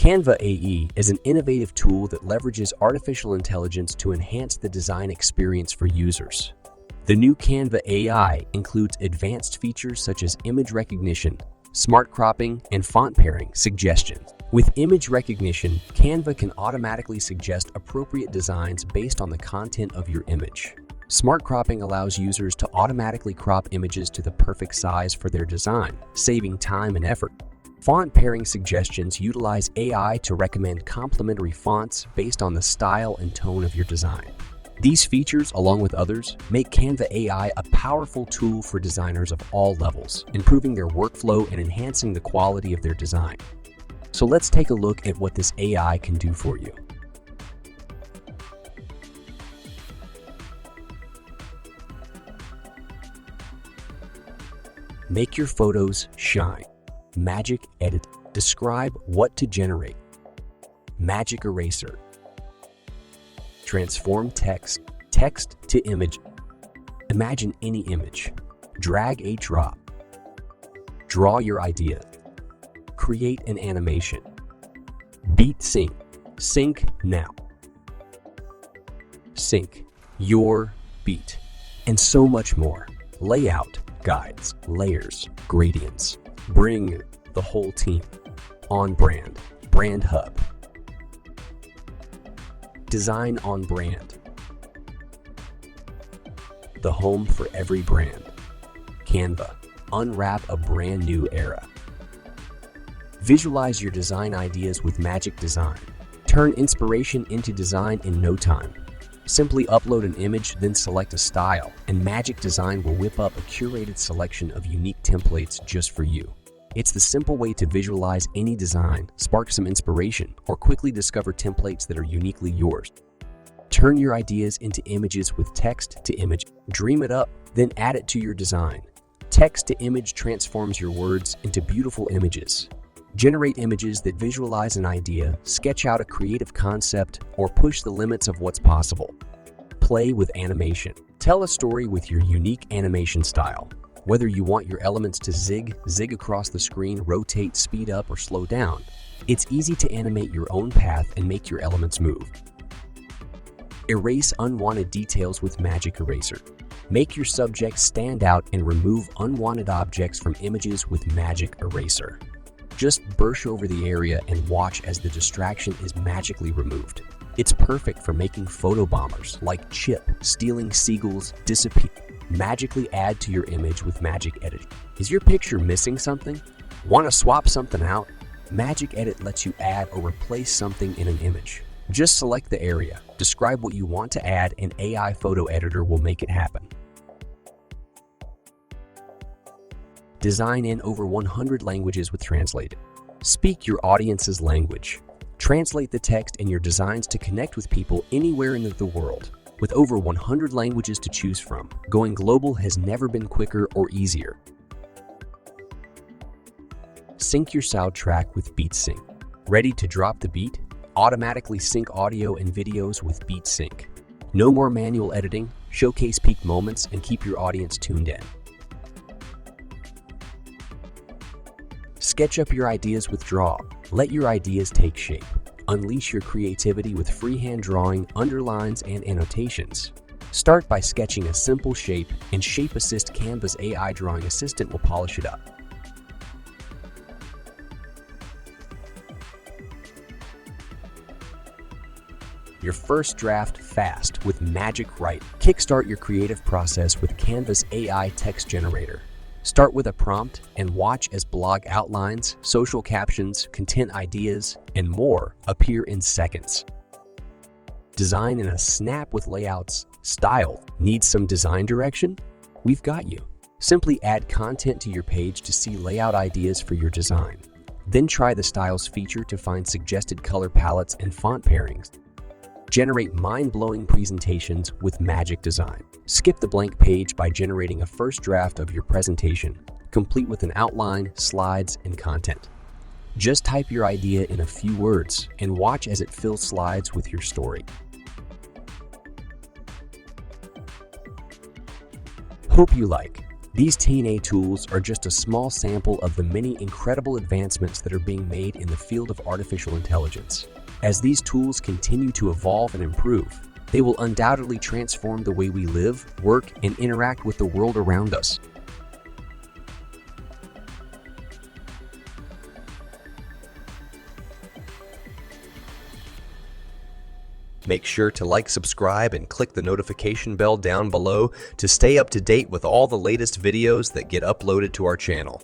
Canva AI is an innovative tool that leverages artificial intelligence to enhance the design experience for users. The new Canva AI includes advanced features such as image recognition, smart cropping, and font pairing suggestions. With image recognition, Canva can automatically suggest appropriate designs based on the content of your image. Smart cropping allows users to automatically crop images to the perfect size for their design, saving time and effort. Font pairing suggestions utilize AI to recommend complementary fonts based on the style and tone of your design. These features, along with others, make Canva AI a powerful tool for designers of all levels, improving their workflow and enhancing the quality of their design. So let's take a look at what this AI can do for you. Make your photos shine. Magic Edit. Describe what to generate. Magic Eraser. Transform text to image. Imagine any image. Drag a drop. Draw your idea. Create an animation. Beat sync. Sync now. Sync your beat. And so much more. Layout, guides, layers, gradients. Bring the whole team. On brand. Brand hub. Design on brand. The home for every brand. Canva. Unwrap a brand new era. Visualize your design ideas with Magic Design. Turn inspiration into design in no time. Simply upload an image, then select a style, and Magic Design will whip up a curated selection of unique templates just for you. It's the simple way to visualize any design, spark some inspiration, or quickly discover templates that are uniquely yours. Turn your ideas into images with text to image. Dream it up, then add it to your design. Text to image transforms your words into beautiful images. Generate images that visualize an idea, sketch out a creative concept, or push the limits of what's possible. Play with animation. Tell a story with your unique animation style. Whether you want your elements to zig across the screen, rotate, speed up, or slow down, it's easy to animate your own path and make your elements move. Erase unwanted details with Magic Eraser. Make your subject stand out and remove unwanted objects from images with Magic Eraser. Just brush over the area and watch as the distraction is magically removed. It's perfect for making photobombers like Chip stealing seagulls disappear. Magically add to your image with Magic Edit. Is your picture missing something? Want to swap something out? Magic Edit lets you add or replace something in an image. Just select the area, describe what you want to add, and AI Photo Editor will make it happen. Design in over 100 languages with Translate. Speak your audience's language. Translate the text in your designs to connect with people anywhere in the world. With over 100 languages to choose from, going global has never been quicker or easier. Sync your soundtrack with Beat Sync. Ready to drop the beat? Automatically sync audio and videos with Beat Sync. No more manual editing, showcase peak moments, and keep your audience tuned in. Sketch up your ideas with Draw. Let your ideas take shape. Unleash your creativity with freehand drawing, underlines, and annotations. Start by sketching a simple shape, and Shape Assist Canva's AI drawing assistant will polish it up. Your first draft fast with Magic Write. Kickstart your creative process with Canva's AI text generator. Start with a prompt and watch as blog outlines, social captions, content ideas, and more appear in seconds. Design in a snap with layouts. Style. Need some design direction? We've got you. Simply add content to your page to see layout ideas for your design. Then try the Styles feature to find suggested color palettes and font pairings. Generate mind-blowing presentations with Magic Design. Skip the blank page by generating a first draft of your presentation, complete with an outline, slides, and content. Just type your idea in a few words and watch as it fills slides with your story. Hope you like. These TNA tools are just a small sample of the many incredible advancements that are being made in the field of artificial intelligence. As these tools continue to evolve and improve, they will undoubtedly transform the way we live, work, and interact with the world around us. Make sure to like, subscribe, and click the notification bell down below to stay up to date with all the latest videos that get uploaded to our channel.